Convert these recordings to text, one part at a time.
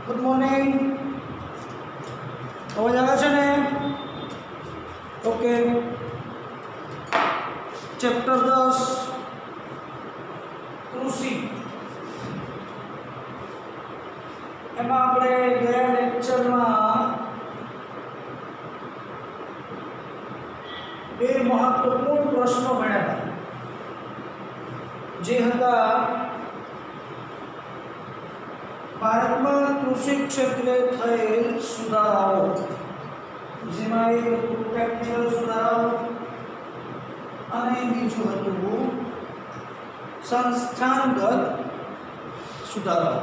Good morning. અવાજ આવે છે ને? ઓકે. ચેપ્ટર 10 કૃષિ. એમાં આપણે ગયા લેક્ચરમાં બે મહત્વપૂર્ણ પ્રશ્નો ભણ્યા જે હતા ભારતમાં કૃષિ ક્ષેત્રે થયેલ સુધારાઓ, જેમાં એક હતું ટેકનિકલ સુધારાઓ અને બીજું હતું સંસ્થાગત સુધારાઓ.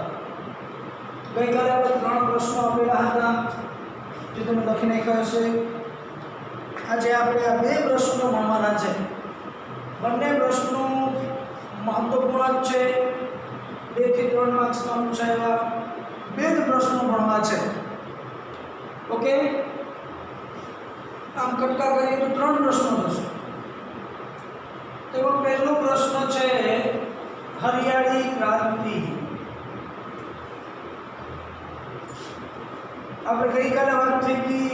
ગઈકાલે આપણે 3 પ્રશ્નો આપેલા હતા જે તમે લખી નાખ્યા હશે. આજે આપણે આ 2 પ્રશ્નો ભણવાના છે. બંને પ્રશ્નો મહત્વપૂર્ણ છે. 2 થી 3 માર્ક્સમાં પૂછાયેલા 2 જ પ્રશ્નો ભણવા છે. ઓકે, આમ કટકા કરીએ તો 3 પ્રશ્નો થશે. તો પહેલો પ્રશ્ન છે હરિયાળી ક્રાંતિ. આપણે ગઈકાલે વાત થઈ હતી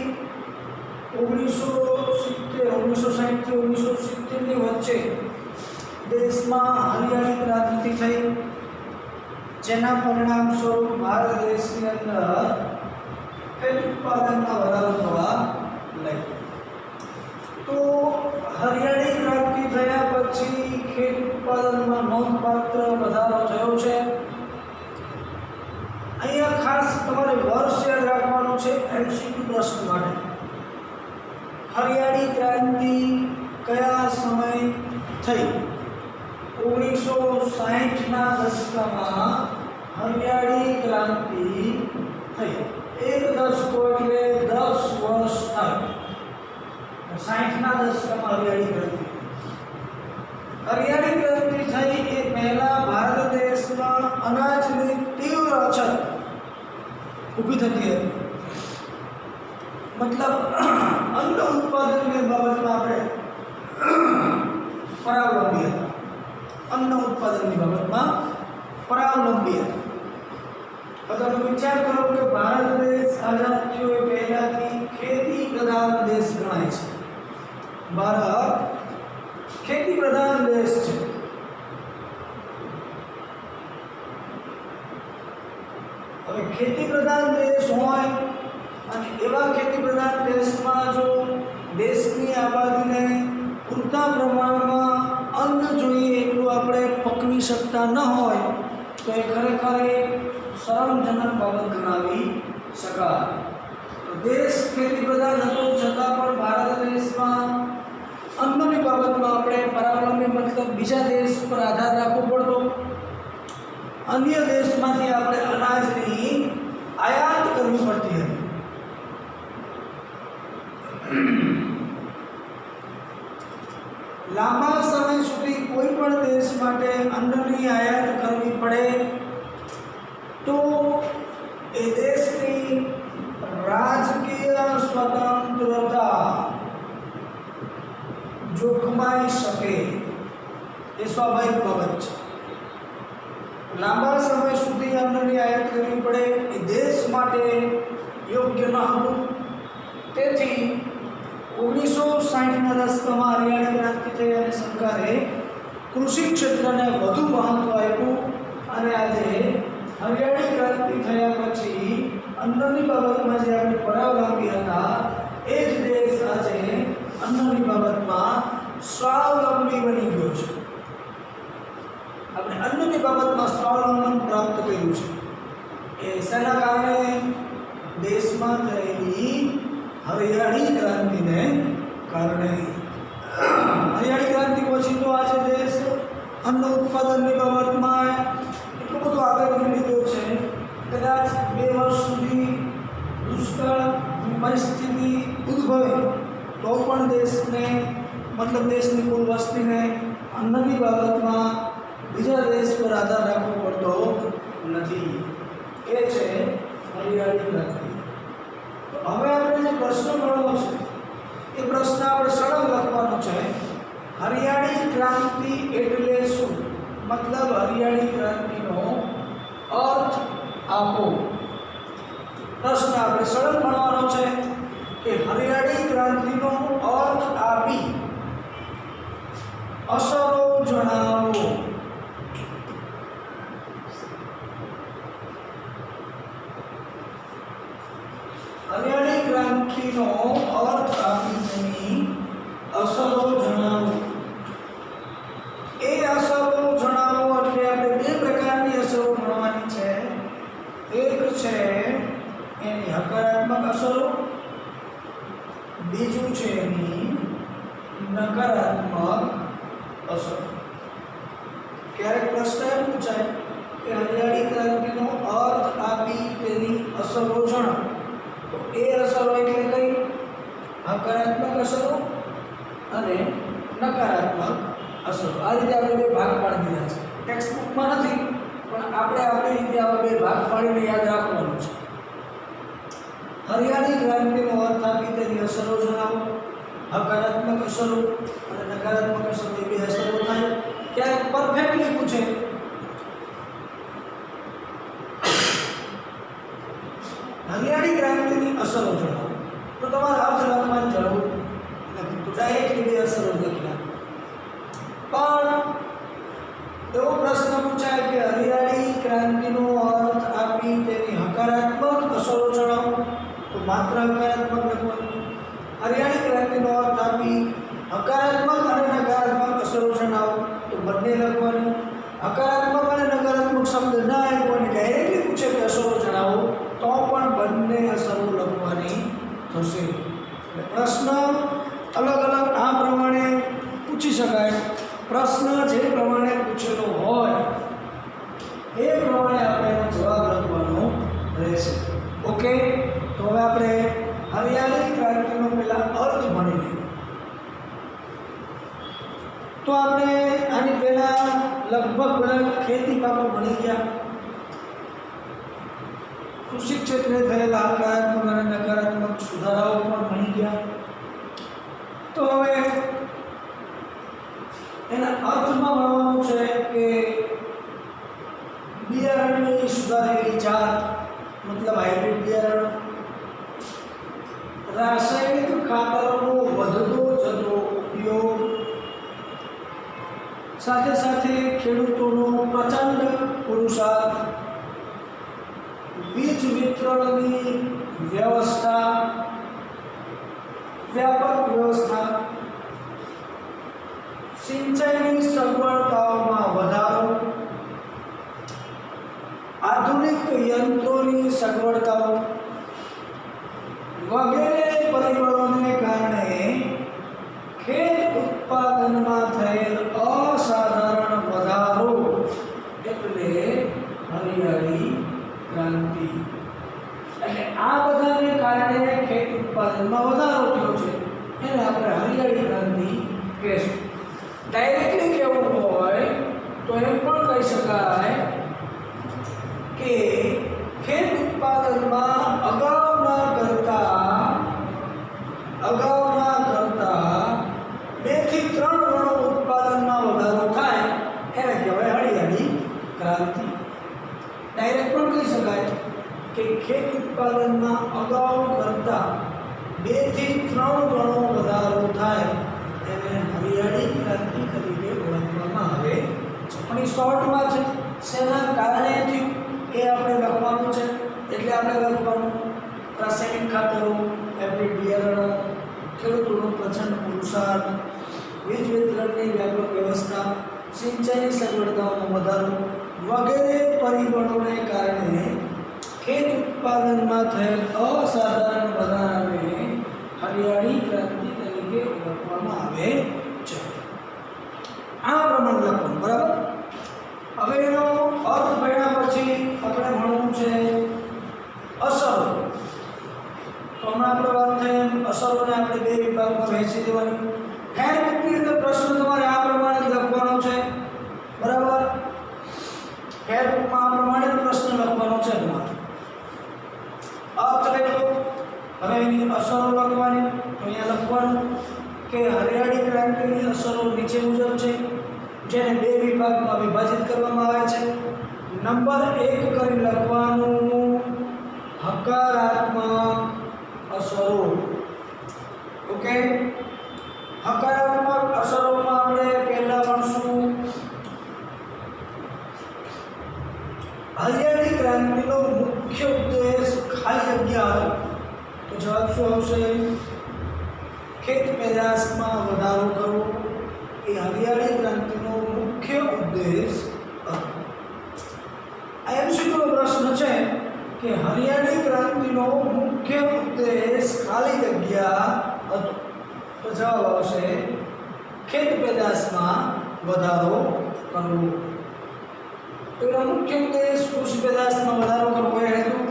1960 થી 1970 ની વચ્ચે દેશમાં હરિયાળી ક્રાંતિ થઈ, જેના પરિણામ સ્વરૂપ ભારત દેશની અંદર ખેત ઉત્પાદનમાં વધારો થવા લાગ્યો. તો હરિયાળી ક્રાંતિ થયા પછી ખેત ઉત્પાદનમાં નોંધપાત્ર વધારો થયો છે. અહીંયા ખાસ તમારે વર્ષ યાદ રાખવાનું છે એમસીક્યુ પ્રશ્ન માટે. હરિયાળી ક્રાંતિ કયા સમય થઈ? 1960ના દશકમાં હરિયાળી ક્રાંતિ થઈ. એક દશકો એટલે 10 વર્ષ થાય. 60ના દશકમાં હરિયાળી ક્રાંતિ. હરિયાળી ક્રાંતિ થઈ એ પહેલા ભારત દેશમાં અનાજની તીવ્ર અછત ઊભી થતી હતી. મતલબ અન્ન ઉત્પાદનની બાબતમાં આપણે પરાવલંબી હતા. અન્ન ઉત્પાદનની બાબતમાં પરાવલંબી હતા. તમે વિચાર કરો કે ભારત દેશ આઝાદ થયો એ પહેલાથી ખેતી પ્રધાન દેશ ગણાય છે. ભારત ખેતી પ્રધાન દેશ છે. હવે ખેતી પ્રધાન દેશ હોય અને એવા ખેતી પ્રધાન દેશમાં જો દેશની આબાદીને પૂરતા પ્રમાણમાં અન્ન જોઈએ એટલું આપણે પકવી શકતા ન હોય તો એ ખરેખર શરમજનક બાબત ગણાવી શકાય. દેશ ખેતી પ્રધાન હતો છતાં પણ ભારત દેશમાં અન્નની બાબતમાં આપણે પરાવલંબી મતલબ બીજા દેશ પર આધાર રાખવો પડતો. અન્ય દેશમાંથી આપણે અનાજની આયાત કરવી પડતી હતી. લાંબા સમય સુધી કોઈ પણ દેશ માટે અન્નની આયાત કરવી પડે તો એ દેશની રાજકીય સ્વતંત્રતા જોખમાઈ શકે. એ સ્વાભાવિક બાબત છે. લાંબા સમય સુધી અન્નની આયાત કરવી પડે એ દેશ માટે યોગ્ય ન હતું. તેથી 1960ના દશકમાં હરિયાળી ક્રાંતિ થઈ અને સરકારે કૃષિ ક્ષેત્રને વધુ મહત્વ આપ્યું. અને આજે હરિયાળી ક્રાંતિ થયા પછી અન્નની બાબતમાં જે આપણે પરાવલંબી હતા એ જ દેશ આજે અન્નની બાબતમાં સ્વાવલંબી બની ગયો છે. આપણે અન્નની બાબતમાં સ્વાવલંબન પ્રાપ્ત કર્યું છે. એ શેના કારણે? દેશમાં થયેલી હરિયાળી ક્રાંતિને કારણે. હરિયાળી ક્રાંતિ પછી તો આજે દેશ અન્ન ઉત્પાદનની બાબતમાં એટલું બધું આગળ વધી લીધો છે. કદાચ 2 વર્ષ સુધી દુષ્કાળની પરિસ્થિતિ ઉદ્ભવે તો પણ દેશને મતલબ દેશની કુલ વસ્તીને અન્નની બાબતમાં બીજા દેશ પર આધાર રાખવો પડતો નથી. એ છે હરિયાળી ક્રાંતિ. હવે આપણે જે પ્રશ્ન ગણવો છે એ પ્રશ્ન આપણે સરળ લખવાનો છે. હરિયાળી ક્રાંતિ એટલે શું? મતલબ હરિયાળી ક્રાંતિનો अर्थ आपो। પ્રશ્ન આપણે સરળ ભણવાનો છે કે હરિયાળી ક્રાંતિનો અર્થ આપી અસરો જણાવો. હરિયાળી ક્રાંતિનો અર્થ આપી તેની અસરો જણાવો. એ અસરો જણાવો એટલે આપણે બે પ્રકારની અસરો ભણવાની છે. એક છે એની હકારાત્મક અસરો, બીજું છે એની નકારાત્મક અસરો. ક્યારેક પ્રશ્ન એમ પૂછાય કે હરિયાળી ક્રાંતિનો અર્થ આપી તેની અસરો જણાવો. તો એ અસરો એટલે કઈ? હકારાત્મક અસરો અને નકારાત્મક અસરો. આ રીતે આપણે બે ભાગ પાડી દીધા છે. ટેક્સ્ટ બુકમાં નથી, પણ આપણે આપણી રીતે આવા બે ભાગ પાડીને યાદ રાખવાનું છે. હરિયાળી ક્રાંતિનો અર્થ આપી તેની અસરો જણાવો. હકારાત્મક અસરો અને નકારાત્મક અસરો એ બે અસરો થાય. ક્યારેક પરફેક્ટલી પૂછે હરિયાળી ક્રાંતિની અસરો જણાવો, તો તમારે અર્થ લખવાની જરૂર નથી, તો ડાયરેક્ટલી બે અસરો લખી નાખો. પણ એવો પ્રશ્ન પૂછાય કે હરિયાળી ક્રાંતિનો અર્થ આપી તેની હકારાત્મક અસરો જણાવો, તો માત્ર હકારાત્મક લખવાનું. હરિયાળી ક્રાંતિનો અર્થ આપી હકારાત્મક અને નકારાત્મક અસરો જણાવો, તો બંને લખવાનું. હકારાત્મક અને નકારાત્મક શબ્દ ના આવ્યો અને ડાયરેક્ટલી પૂછે કે અસરો જણાવો, તો પણ બંને અસરો લખવાની થશે. એટલે પ્રશ્ન અલગ અલગ આ પ્રમાણે પૂછી શકાય. પ્રશ્ન જે પ્રમાણે પૂછેલો હોય એ પ્રમાણે આપણે એનો જવાબ લખવાનો રહેશે. ઓકે, તો હવે આપણે હરિયાળી ક્રાંતિનો પહેલા અર્થ ભણી લઈએ. તો આપણે આની પહેલા લગભગ બધા ખેતી પાકો ભણી ગયા. કૃષિ ક્ષેત્રે થયેલા હકારાત્મક અને નકારાત્મક સુધારાઓ પણ ભણી ગયા. તો હવે એના અર્થમાં ભણવાનું છે કે બિયારણની સુધારેલી જાત, મતલબ હાઇબ્રિડ બિયારણ, રાસાયણિક ખાતરોનો વધતો જતો ઉપયોગ, સાથે સાથે ખેડૂતોનો પ્રચંડ પુરુષાર્થ, વીજ વિતરણની વ્યવસ્થા, વ્યાપક વ્યવસ્થા, સિંચાઈની સગવડતાઓમાં વધારો, આધુનિક યંત્રોની સગવડતાઓ વગેરે પરિબળોને કારણે ખેત ઉત્પાદનમાં થયેલ અસાધારણ વધારો એટલે હરિયાળી ક્રાંતિ. એટલે આ બધાને કારણે ખેત ઉત્પાદનમાં વધારો થયો છે, એને આપણે હરિયાળી ક્રાંતિ કહેશું. ડાયરેક્ટલી કહેવું હોય તો એમ પણ કહી શકાય કે ખેત ઉત્પાદનમાં અગાઉના કરતા 2 થી 3 ગણો ઉત્પાદનમાં વધારો થાય એને કહેવાય હરિયાળી ક્રાંતિ. ડાયરેક્ટ પણ કહી શકાય કે ખેત ઉત્પાદનમાં અગાઉ કરતા 2 થી 3 ગણો વધારો થાય એને હરિયાળી ક્રાંતિ તરીકે ઓળખવામાં આવે છે. પણ એ શોર્ટમાં છે, શેના કારણે થયું એ આપણે લખવાનું છે. એટલે આપણે લખવાનું રાસાયણિક ખાતરો, હાઇબ્રિડ બિયારણો, ખેડૂતોનો પ્રચંડ પુરુષાર્થ, વીજ વિતરણની વ્યાપક વ્યવસ્થા, સિંચાઈની સગવડતાઓનો વધારો વગેરે પરિબળોને કારણે ખેત ઉત્પાદનમાં થયેલ અસાધારણ વધારાને હરિયાળી ક્રાંતિ તરીકે ઓળખવામાં આવે છે. આ પ્રમાણે લખવાનું, બરાબર. હવે એનો અર્થ ભણ્યા પછી આપણે ભણવું છે અસરો. તો હમણાં આપણે વાત થઈ અસરોને આપણે 2 વિભાગમાં વહેંચી દેવાની. હેન્ડબુકની અંદર પ્રશ્ન તમારે આ પ્રમાણે લખવાનો છે, બરાબર. હેન્ડબુકમાં આ પ્રમાણે પ્રશ્ન લખવાનો છે તમારે. અર્થ લખો, હવે એની અસરો લખવાની. તો અહીંયા લખવાનું કે હરિયાળી ક્રાંતિની અસરો નીચે મુજબ છે, જેને 2 વિભાગમાં વિભાજિત કરવામાં આવે છે. નંબર 1 કરી લખવાનું હકારાત્મક હરિયાળી ક્રાંતિનો મુખ્ય ઉદ્દેશ ખાલી જગ્યા હતો. તો જવાબ શું આવશે? ખેત પેદાશમાં વધારો કરવો એ હરિયાળી ક્રાંતિનો મુખ્ય ઉદ્દેશ હતો. આ એમસીક્યુનો પ્રશ્ન છે કે હરિયાળી ક્રાંતિનો મુખ્ય ઉદ્દેશ ખાલી જગ્યા હતો. તો જવાબ આવશે ખેત પેદાશમાં વધારો કરવો. તો એનો મુખ્ય ઉદ્દેશ કૃષિ પેદાશમાં વધારો કરવો એ હતું.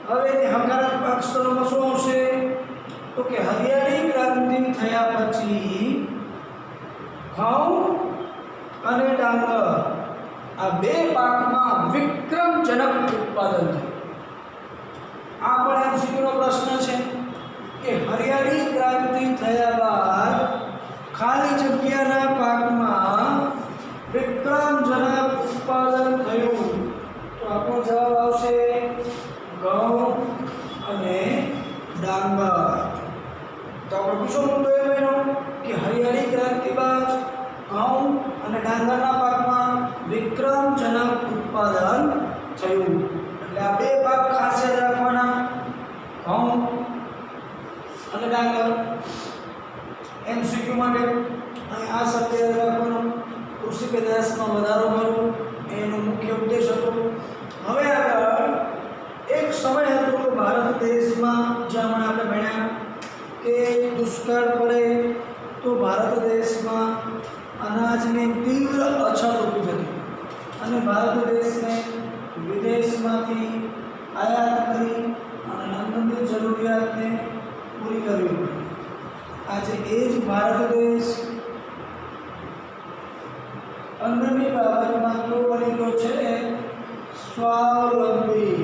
હવે એની હકારાત્મક અક્ષરોમાં શું આવશે? તો કે હરિયાળી ક્રાંતિ થયા પછી ઘઉં અને ડાંગર આ બે પાકમાં વિક્રમજનક ઉત્પાદન થયું. આ પણ એમસીક્યુનો પ્રશ્ન છે કે હરિયાળી ક્રાંતિ થયા બાદ ખાલી જગ્યાના પાકમાં વિક્રમજનક ઉત્પાદન થયું. તો આપણો જવાબ આવશે ઘઉં અને ડાંગર. તો આપણો બીજો મુદ્દો એ બન્યો કે હરિયાળી ક્રાંતિ બાદ ઘઉં અને ડાંગરના પાકમાં વિક્રમજનક ઉત્પાદન થયું. એટલે આ બે પાક ખાસ યાદ રાખવાના, ઘઉં અને ડાંગર. એમસીક્યુ માટે અહીં આ શબ્દ યાદ રાખવાનો, કૃષિ પેદાશમાં વધારો કરવો એનો મુખ્ય ઉદ્દેશ હતો. હવે આગળ એક સમય હતો ભારત દેશમાં જ્યાં આપણે ભણ્યા કે દુષ્કાળ પડે તો ભારત દેશમાં અનાજની તીવ્ર અછત ઊભી થતી અને ભારત દેશને વિદેશમાંથી આયાત કરી અને અન્નની જરૂરિયાતને પૂરી કરવી પડી. આજે એ જ ભારત દેશ અન્નની બાબતમાં કેવો બની ગયો છે? સ્વાવલંબી.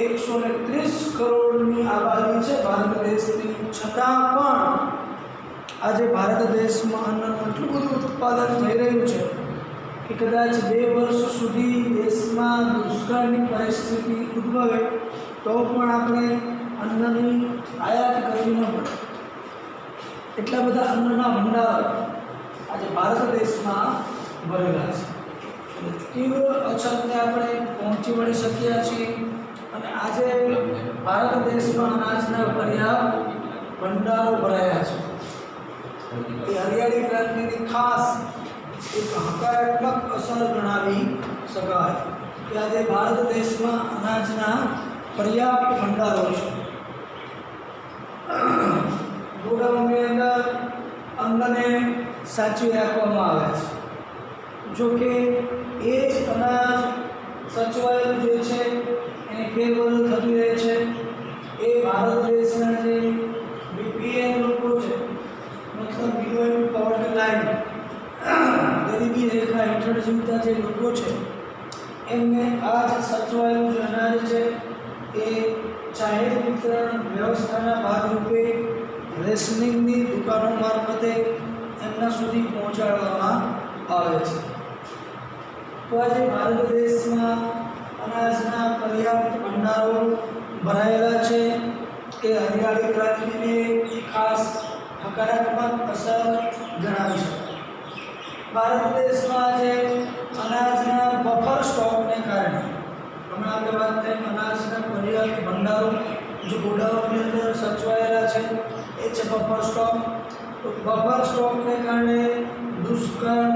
130 કરોડની આબાદી છે ભારત દેશની, છતાં પણ આજે ભારત દેશમાં અન્નનું એટલું બધું ઉત્પાદન થઈ રહ્યું છે કે કદાચ 2 વર્ષ સુધી દેશમાં દુષ્કાળની પરિસ્થિતિ ઉદ્ભવે તો પણ આપણે અન્નની આયાત કરવી ન પડે. એટલા બધા અન્નના ભંડાર આજે ભારત દેશમાં ભરેલા છે. તીવ્ર અછતને આપણે પહોંચી વળી શક્યા છીએ અને આજે ભારત દેશમાં અનાજના પર્યાપ્ત ભંડારો ભરાયા છે. એ હરિયાળી ક્રાંતિની ખાસ એક હકારાત્મક અસર ગણાવી શકાય કે આજે ભારત દેશમાં અનાજના પર્યાપ્ત ભંડારો છે. ગોડાઉનની અંદર અન્નને સાચવી રાખવામાં આવે છે. જો કે એ જ અનાજ સચવાયેલું જે છે એને ફેરબદલ થતી રહે છે. એ ભારત દેશના જે બીપીએલ લોકો છે, મતલબ બિલો ઇન પોવર્ટી લાઇન, ગરીબી રેખા હેઠળ જીવતા જે લોકો છે એમને આ જ સચવાયેલું જે અનાજ છે એ જાહેર વિતરણ વ્યવસ્થાના ભાગરૂપે રેશનિંગની દુકાનો મારફતે એમના સુધી પહોંચાડવામાં આવે છે. તો આજે ભારત દેશમાં અનાજના પર્યાપ્ત ભંડારો ભરાયેલા છે. એ હરિયાળી ક્રાંતિની ખાસ હકારાત્મક અસર જણાવી શકાય. ભારત દેશમાં આજે અનાજના બફર સ્ટોકને કારણે, હમણાં આપણે વાત થઈ અનાજના પર્યાપ્ત ભંડારો જો ગોડાઉનની અંદર સચવાયેલા છે એ છે બફર સ્ટોક. તો બફર સ્ટોકને કારણે દુષ્કાળ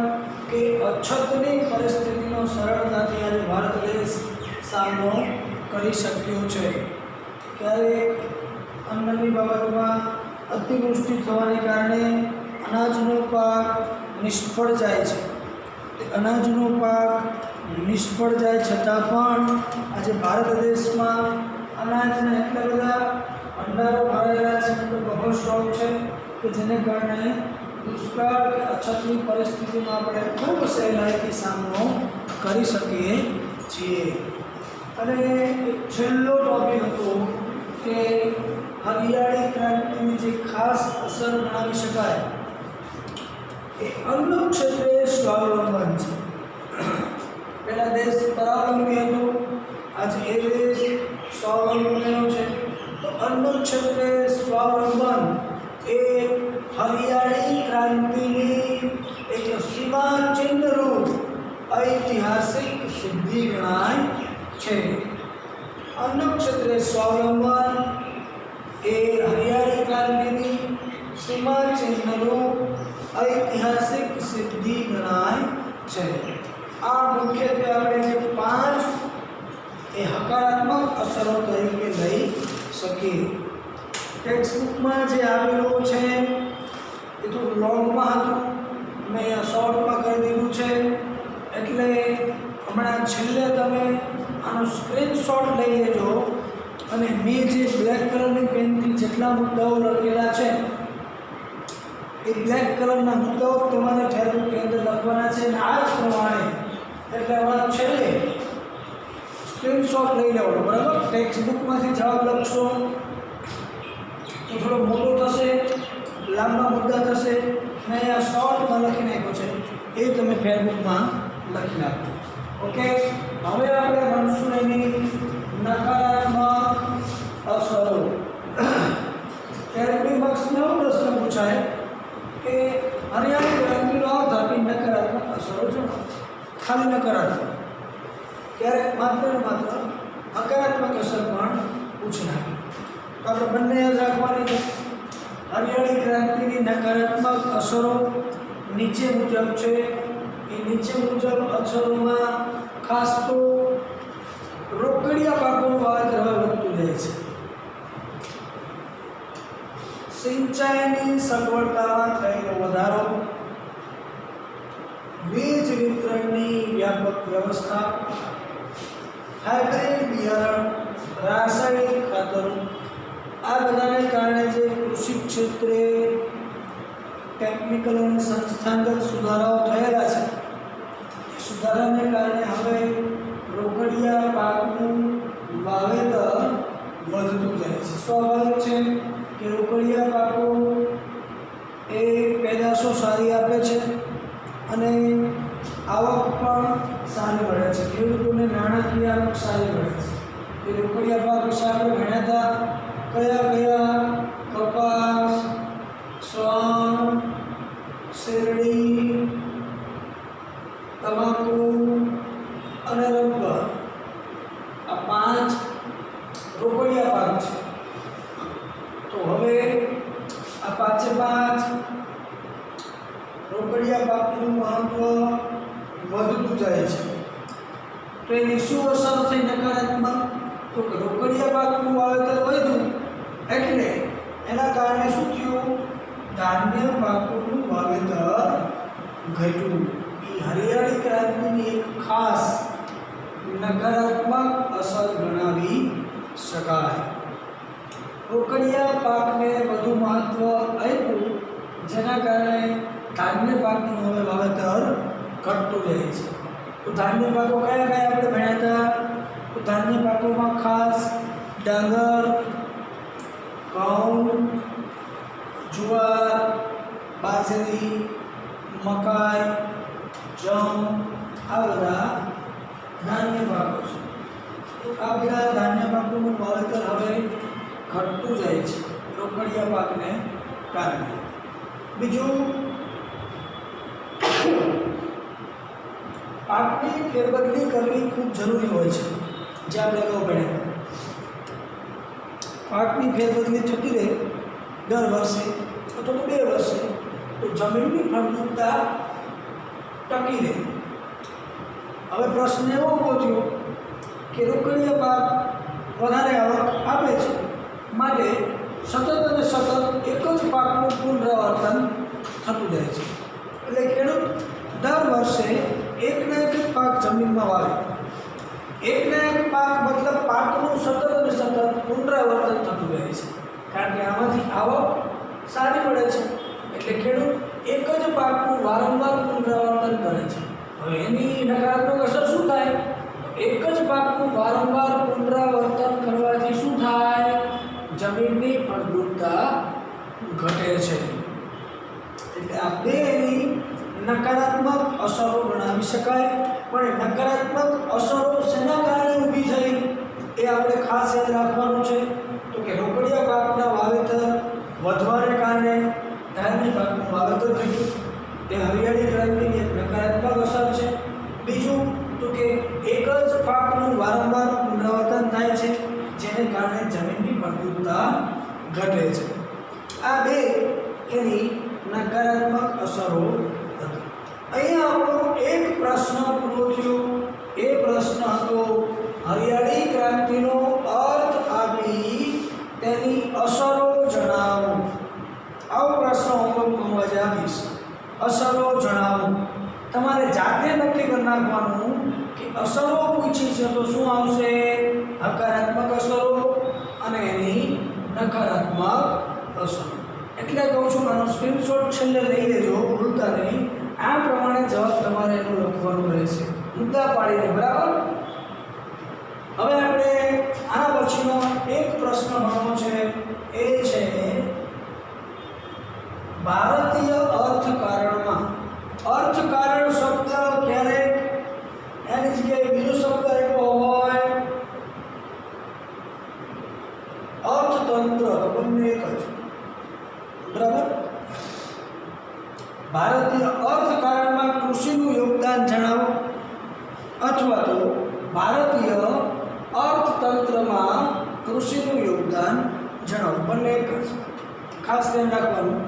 કે અછતની પરિસ્થિતિનો સરળતાથી આજે ભારત દેશ સામનો કરી શક્યો છે. ક્યારેક અન્નની બાબતમાં અતિવૃષ્ટિ થવાને કારણે અનાજનો પાક નિષ્ફળ જાય છે. અનાજનો પાક નિષ્ફળ જાય છતાં પણ આજે ભારત દેશમાં અનાજના એટલા બધા ભંડારો ભરાયેલા છે, બફર સ્ટોક છે કે જેને કારણે દુષ્કાળ કે અછતની પરિસ્થિતિનો આપણે ખૂબ સહેલાઈથી સામનો કરી શકીએ છીએ. અને એક છેલ્લો ટોપિક હતો કે હરિયાળી ક્રાંતિની જે ખાસ અસર ગણાવી શકાય એ અન્ન ક્ષેત્રે સ્વાવલંબન છે. પહેલાં દેશ પરાવલંબી હતો, આજે એ દેશ સ્વાવલંબી બન્યો છે. તો અન્ન ક્ષેત્રે સ્વાવલંબન એ હરિયાળી ક્રાંતિની એક સીમાચિહ્ન રૂપ ઐતિહાસિક સિદ્ધિ ગણાય છે. અન્ન ક્ષેત્રે સ્વાવલંબન એ હરિયાળી ક્રાંતિની સીમાચિહ્નનું ઐતિહાસિક સિદ્ધિ ગણાય છે. આ મુખ્યત્વે આપણે જે 5 એ હકારાત્મક અસરો તરીકે લઈ શકીએ. ટેક્સ્ટબુકમાં જે આપેલું છે એ તો લોંગમાં હતું, મેં અહીંયા શોર્ટમાં કરી દીધું છે. એટલે હમણાં છેલ્લે તમે આનો સ્ક્રીનશોટ લઈ લેજો અને મેં જે બ્લેક કલરની પેનથી જેટલા મુદ્દાઓ લખેલા છે એ બ્લેક કલરના મુદ્દાઓ તમારે ટેક્સ્ટબુકની અંદર લખવાના છે. અને આ જ પ્રમાણે એટલે હમણાં છેલ્લે સ્ક્રીનશોટ લઈ લેવાનો, બરાબર. ટેક્સ્ટબુકમાંથી જવાબ લખશો તો થોડો મોટો થશે, લાંબા મુદ્દા થશે. મેં અહીંયા શોર્ટમાં લખી નાખ્યો છે, એ તમે ફેરબુકમાં લખી નાખો. ઓકે, હવે આપણે ભણશું એની નકારાત્મક અસરો. ત્યારે માર્ક્સનો પ્રશ્ન પૂછાય કે હરિયાળી ક્રાંતિનો અર્થ આપી નકારાત્મક અસરો જણાવો. ખાલી નકારાત્મક, ક્યારેક માત્ર ને માત્ર હકારાત્મક અસર પણ પૂછી નાખે. તો આપણે બંને યાદ રાખવાની છે. હરિયાળી ક્રાંતિની નકારાત્મક અસરો નીચે મુજબ છે. એ નીચે મુજબ અસરોમાં ખાસ તો રોકડિયા પાકોનું વાવેતર હવે વધતું જાય છે. સિંચાઈની સગવડતામાં થયેલો વધારો, બીજ વિતરણની વ્યાપક વ્યવસ્થા, હાઇબ્રિડ બિયારણ, રાસાયણિક ખાતરો, આ બધાને કારણે જે કૃષિ ક્ષેત્રે ટેકનિકલ અને સંસ્થાગત સુધારાઓ થયેલા છે, એ સુધારાને કારણે હવે રોકડિયા પાકનું વાવેતર વધતું જાય છે. સ્વાભાવિક છે કે રોકડિયા પાકો એ પેદાશો સારી આપે છે અને આવક પણ સારી મળે છે. ખેડૂતોને નાણાકીય આવક સારી મળે છે. એ રોકડિયા પાક વિશે આપણે ભણ્યા હતા. કયા કયા? કપાસ, શ્વાન, શેરડી, તમાકુ અને રબર. આ 5 રોકડિયા પાક છે. તો હવે આ 5 રોકડિયા પાકનું મહત્વ વધતું જાય છે. તો એની શું અસર થઈ નકારાત્મક? તો કે રોકડિયા પાકનું વાવેતર વધ્યું એટલે એના કારણે શું થયું? ધાન્ય પાકોનું વાવેતર ઘટ્યું. એ હરિયાળી ક્રાંતિની એક ખાસ નકારાત્મક અસર ગણાવી શકાય. રોકડિયા પાકને વધુ મહત્વ આપ્યું, જેના કારણે ધાન્ય પાકનું હવે વાવેતર ઘટતું જાય છે. તો ધાન્ય પાકો કયા કયા આપણે ભણ્યા હતા? તો ધાન્ય પાકોમાં ખાસ ડાંગર, ઘઉં, જુવાર, બાજરી, મકાઈ, જવ, આ બધા ધાન્ય પાકો છે. તો આ બધા ધાન્ય પાકોનું વાવેતર હવે ઘટતું જાય છે રોકડિયા પાકને કારણે. બીજું, પાકની ફેરબદલી કરવી ખૂબ જરૂરી હોય છે. જે આપણે અગાઉ ભણ્યા, પાકની ફેરબદલી થતી રહે દર વર્ષે અથવા 2 વર્ષે, તો જમીનની ફળદ્રુપતા ટકી રહે. હવે પ્રશ્ન એવો ઊભો થયો કે રોકડિયા પાક વધારે આવક આપે છે, માટે સતત અને સતત એક જ પાકનું પુનરાવર્તન થતું જાય છે. એટલે ખેડૂત દર વર્ષે એકના એક પાક જમીનમાં વાવે. એકના એક પાક મતલબ પાકનું સતત અને સતત પુનરાવર્તન થતું જાય છે. કારણ કે આમાંથી આવક સારી મળે છે, એટલે ખેડૂત એક જ પાકનું વારંવાર પુનરાવર્તન કરે છે. હવે એની નકારાત્મક અસર શું થાય? એક જ પાકનું વારંવાર પુનરાવર્તન કરવાથી શું થાય? જમીનની ફળદ્રુપતા ઘટે છે. એટલે આ બે એની નકારાત્મક અસરો ગણાવી શકાય. પણ નકારાત્મક અસરો શેના કારણે ઊભી થઈ એ આપણે ખાસ યાદ રાખવાનું છે. તો કે રોકડિયા પાકના વાવેતર વધવાને કારણે ધાન્ય પાકનું વાવેતર થયું, તે હરિયાળી ક્રાંતિની એક નકારાત્મક અસર છે. બીજું, ઘટે છે. આ બે એની નકારાત્મક અસરો હતી. અહીંયા આપણો એક પ્રશ્ન પૂરો થયો. એ પ્રશ્ન હતો હરિયાળી ક્રાંતિનો અર્થ આપી તેની અસરો જણાવો. આવો પ્રશ્ન હોમવર્કમાં આજે આપીશ. અસરો જણાવો. તમારે જાતે નક્કી કરી નાખવાનું કે અસરો પૂછી છે તો શું આવશે? હકારાત્મક અસરો અને એની નકારાત્મક અસરો. એટલે કહું છું આનો સ્ક્રીનશોટ છેલ્લે લઈ લેજો, ભૂલતા નહીં. આ પ્રમાણે જવાબ તમારે એનું લખવાનું રહેશે, મુદ્દા પાડીને. બરાબર? હવે આપણે આના પછીનો એક પ્રશ્ન ભણવાનો છે. એ છે ભારતીય અર્થકારણમાં. અર્થકારણ શબ્દ ક્યારેક એની જગ્યાએ બીજો શબ્દ આપ્યો હોય, અર્થતંત્ર, બંને એક જ. બરાબર? ભારતીય અર્થકારણમાં કૃષિનું યોગદાન જણાવો, અથવા તો ભારતીય અર્થતંત્રમાં કૃષિનું યોગદાન જણાવો, બંને એક જ. ખાસ ધ્યાન રાખવાનું.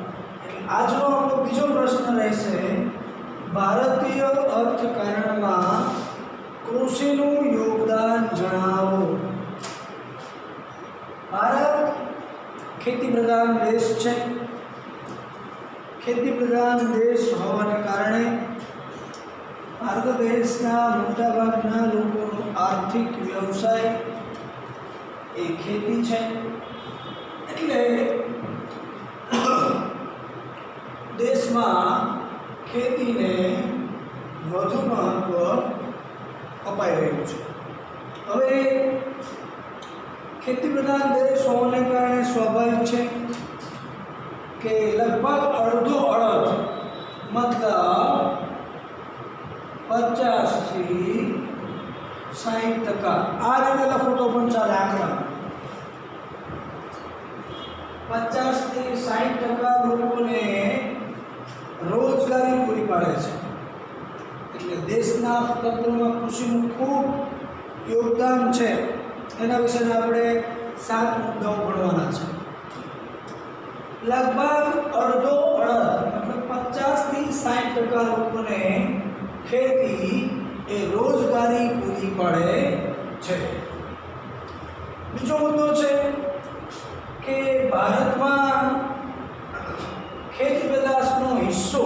આજનો આપણો બીજો પ્રશ્ન રહેશે ભારતીય અર્થકારણમાં કૃષિનું યોગદાન જણાવો. ભારત ખેતી પ્રધાન દેશ છે. ખેતી પ્રધાન દેશ હોવાને કારણે ભારત દેશના મોટાભાગના લોકોનો આર્થિક વ્યવસાય એ ખેતી છે. એટલે દેશમાં ખેતીને વધુ મહત્વ અપાઈ રહ્યું છે. હવે ખેતી પ્રધાન દેશ હોવાને કારણે સ્વાભાવિક છે કે લગભગ અડધો અડધ, મતલબ 50 થી 60%. આ રીતે લખો તો પણ ચાલે. આંકડા 50 થી 60% લોકોને રોજગારી પૂરી પાડે છે. એટલે દેશના અર્થતંત્રમાં કૃષિનું ખૂબ યોગદાન છે. એના વિશે આપણે 7 મુદ્દાઓ ભણવાના છે. લગભગ અડધો અડધ, મતલબ 50 થી 60% લોકોને ખેતી એ રોજગારી પૂરી પાડે છે. બીજો મુદ્દો છે કે ભારતમાં ખેત પેદાશનો હિસ્સો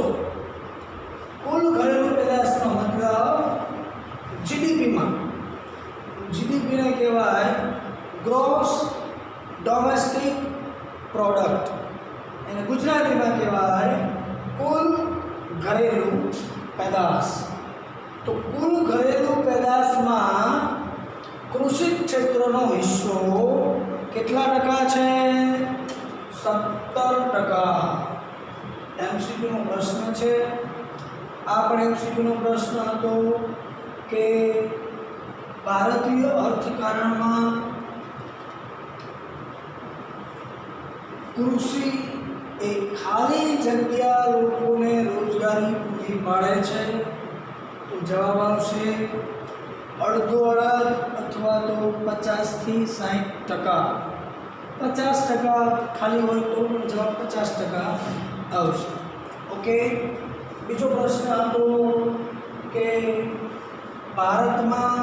કુલ ઘરેલું પેદાશનો, મતલબ જીડીપીમાં, જીડીપીને કહેવાય ગ્રોસ ડોમેસ્ટિક પ્રોડક્ટ, એને ગુજરાતીમાં કહેવાય કુલ ઘરેલું પેદાશ. તો કુલ ઘરેલું પેદાશમાં કૃષિ ક્ષેત્રનો હિસ્સો કેટલા ટકા છે? 17%. એમસીક્યુનો પ્રશ્ન છે. આ પણ એમસીક્યુનો પ્રશ્ન હતો કે ભારતીય અર્થકારણમાં કૃષિ એ ખાલી જગ્યા લોકોને રોજગારી પૂરી પાડે છે. તો જવાબ આવશે અડધો અડધ અથવા તો 50 થી 60%. 50% ખાલી હોય તો પણ જવાબ 50% આવશે. ઓકે. બીજો પ્રશ્ન હતો કે ભારતમાં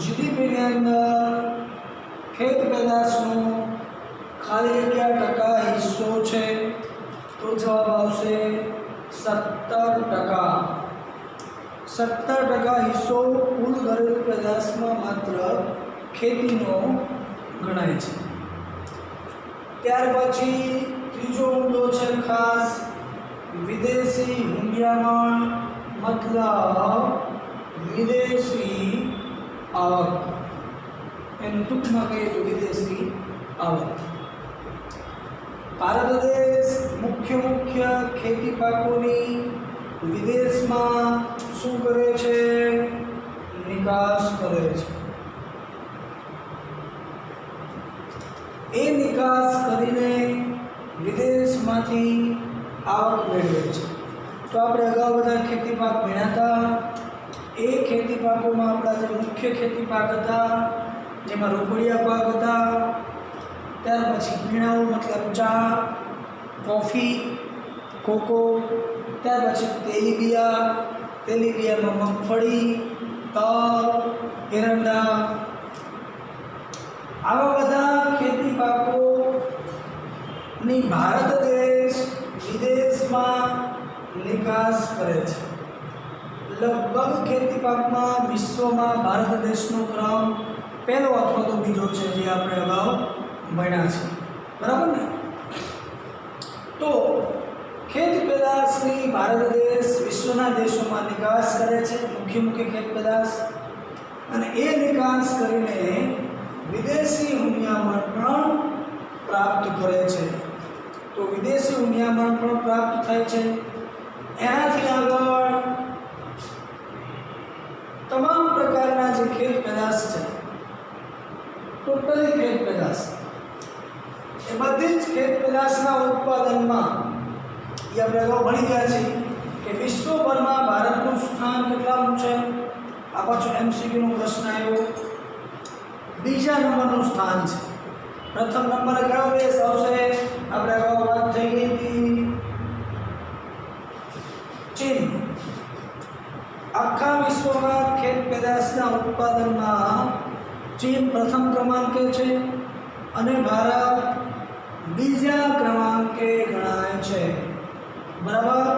જીડીપીની અંદર ખેત પેદાશનો ખાલી કેટલા ટકા હિસ્સો છે? તો જવાબ આવશે 17%. 17% હિસ્સો કુલ ઘરેલું પેદાશમાં માત્ર ખેતીનો ગણાય છે. ત્યાર પછી ત્રીજો મુદ્દો છે ખાસ વિદેશી હુંડિયામણ, મતલબ વિદેશી આવક. એનું ટૂંકમાં કહીએ તો વિદેશી આવક. ભારત દેશ મુખ્ય ખેતી પાકોની વિદેશમાં શું કરે છે? નિકાસ કરે છે. એ નિકાસ કરીને વિદેશમાંથી આવક મેળવે છે. તો આપણે અગાઉ બધા ખેતી પાક ભણ્યા હતા. એ ખેતી પાકોમાં આપણા જે મુખ્ય ખેતી પાક હતા, જેમાં રોકડિયા પાક હતા, ત્યાર પછી પીણાઓ મતલબ ચા, કોફી, કોકો, ત્યાર પછી તેલીબિયા, તેલીબિયામાં મગફળી, તલ, એરંડા, આવા બધા ખેતી પાકોની ભારત દેશ વિદેશમાં નિકાસ કરે છે. લગભગ ખેતી પાકમાં વિશ્વમાં ભારત દેશનો ક્રમ પહેલો અથવા તો બીજો છે, જે આપણે અગાઉ ભણ્યા છે. બરાબર ને? તો ખેત પેદાશની ભારત દેશ વિશ્વના દેશોમાં નિકાસ કરે છે, મુખ્ય ખેત પેદાશ, અને એ નિકાસ કરીને વિદેશી હુંડિયામણ પણ પ્રાપ્ત કરે છે. તો વિદેશી હુંડિયામણ પણ પ્રાપ્ત થાય છે. એનાથી આગળ તમામ પ્રકારના જે ખેત પેદાશ છે, ટોટલી ખેત પેદાશ, એ બધી જ ખેત પેદાશના ઉત્પાદનમાં એ આપણે અગાઉ ભણી ગયા છીએ કે વિશ્વભરમાં ભારતનું સ્થાન કેટલાનું છે. આ પાછો MCQ નો પ્રશ્ન આવ્યો. બીજા નંબરનું સ્થાન છે. પ્રથમ નંબરે કયો દેશ આવશે? આપણે અગાઉ વાત થઈ ગઈ હતી, ચીન. આખા વિશ્વમાં ખેત પેદાશના ઉત્પાદનમાં ચીન પ્રથમ ક્રમાંકે છે અને ભારત બીજા ક્રમાંકે ગણાય છે. બરાબર?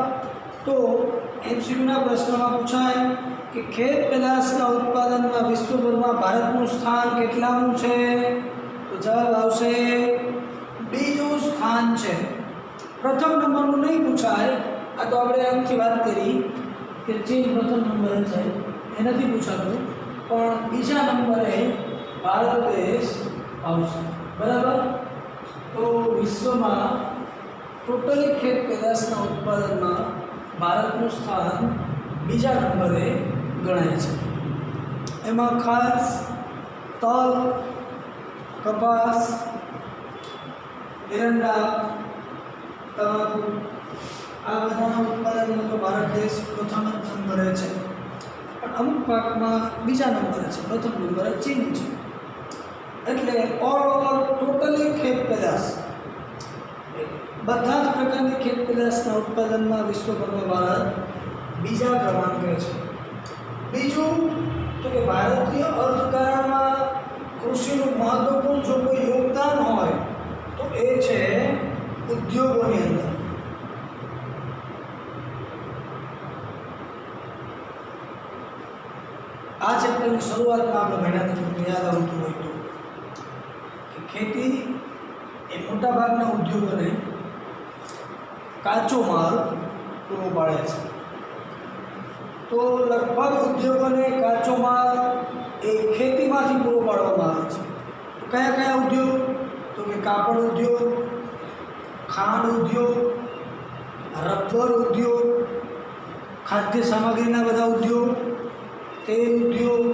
તો MCQના પ્રશ્નમાં પૂછાય કે ખેત પેદાશના ઉત્પાદનમાં વિશ્વભરમાં ભારતનું સ્થાન કેટલામું છે? તો જવાબ આવશે બીજું સ્થાન છે. પ્રથમ નંબરનું નહીં પૂછાય. આ તો આપણે એમથી વાત કરી કે ચીન પ્રથમ નંબરે છે, એ નથી પૂછાતું, પણ બીજા નંબરે ભારત દેશ આવશે. બરાબર? તો વિશ્વમાં ટોટલી ખેત પેદાશના ઉત્પાદનમાં ભારતનું સ્થાન બીજા નંબરે ગણાય છે. એમાં ખાસ તલ, કપાસ, એરંડા, તમાકુ, આ બધાના ઉત્પાદનમાં તો ભારત દેશ પ્રથમ જ નંબરે છે. પણ અમુક પાકમાં બીજા નંબરે છે, પ્રથમ નંબરે ચીન છે. એટલે ઓલ ઓવર ટોટલી ખેત પેદાશ, બધા જ પ્રકારની ખેત પેદાશના ઉત્પાદનમાં વિશ્વભરમાં ભારત બીજા ક્રમાંકે છે. બીજું તો કે ભારતીય અર્થકારણમાં કૃષિનું મહત્વપૂર્ણ જો કોઈ યોગદાન હોય તો એ છે ઉદ્યોગોની અંદર. આ ચેપ્ટરની શરૂઆતમાં આપણે ભણ્યા હતા, તમને યાદ આવતું હોય તો, કે ખેતી એ મોટાભાગના ઉદ્યોગોને કાચો માલ પૂરો પાડે છે. તો લગભગ ઉદ્યોગોને કાચો માલ એ ખેતીમાંથી પૂરો પાડવામાં આવે છે. તો કયા કયા ઉદ્યોગ? તો કે કાપડ ઉદ્યોગ, ખાંડ ઉદ્યોગ, રબર ઉદ્યોગ, ખાદ્ય સામગ્રીના બધા ઉદ્યોગ, તેલ ઉદ્યોગ,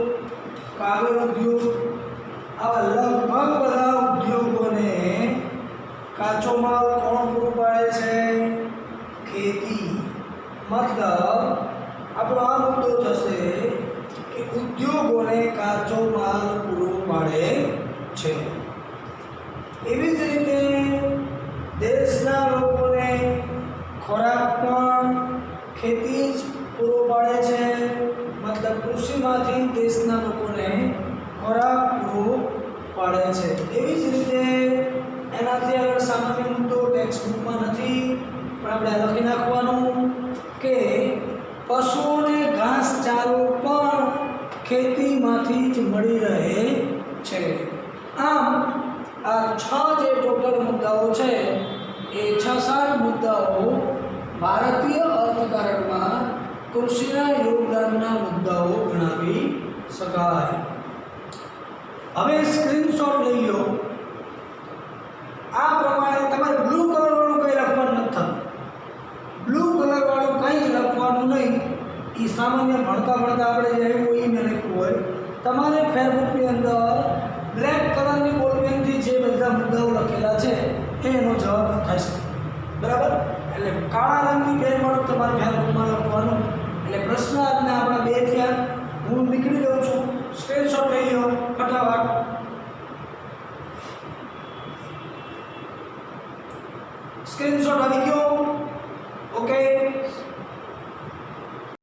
કાગળ ઉદ્યોગ, આવા લગભગ બધા ઉદ્યોગોને કાચો માલ કોણ પૂરો પાડે છે? ખેતી. મતલબ આપણો આ મુદ્દો થશે કે ઉદ્યોગોને કાચો માલ પૂરો પાડે છે. એવી જ રીતે દેશના લોકોને ખોરાક પણ ખેતી જ પૂરો પાડે છે. મતલબ કૃષિમાંથી દેશના લોકોને ખોરાક પૂરો પાડે છે. એવી જ રીતે એનાથી આગળ સામાન્ય મુદ્દો ટેક્સ્ટ બુકમાં નથી, પણ આપણે લખી નાખવાનું કે પશુઓને ઘાસચારો પણ ખેતીમાંથી જ મળી રહે છે. આમ આ 6 જે ટોટલ મુદ્દાઓ છે એ 6-7 મુદ્દાઓ ભારતીય અર્થકારણમાં કૃષિના યોગદાનના મુદ્દાઓ ગણાવી શકાય. હવે સ્ક્રીનશોટ લઈ લો. આ પ્રમાણે તમારે બ્લુ કલરવાળું કંઈ લખવાનું નથી થતું. બ્લુ કલરવાળું કંઈ લખવાનું નહીં. એ સામાન્ય ભણતા આપણે જે આવ્યું એ મેં લખ્યું હોય. તમારે ફેરબુકની અંદર બ્લેક કલરની બોલપેનથી જે બધા મુદ્દાઓ લખેલા છે એનો જવાબ થશે. બરાબર? એટલે કાળા રંગની પેનવાળું તમારે ફેરબુકમાં લખવાનું. એટલે પ્રશ્ન આજના આપણા 2 થયા. હું નીકળી જાઉં છું. સ્ક્રીનશોટ લઈ લો ફટાફટ. સ્ક્રીનશોટ આવી ગયો? ઓકે,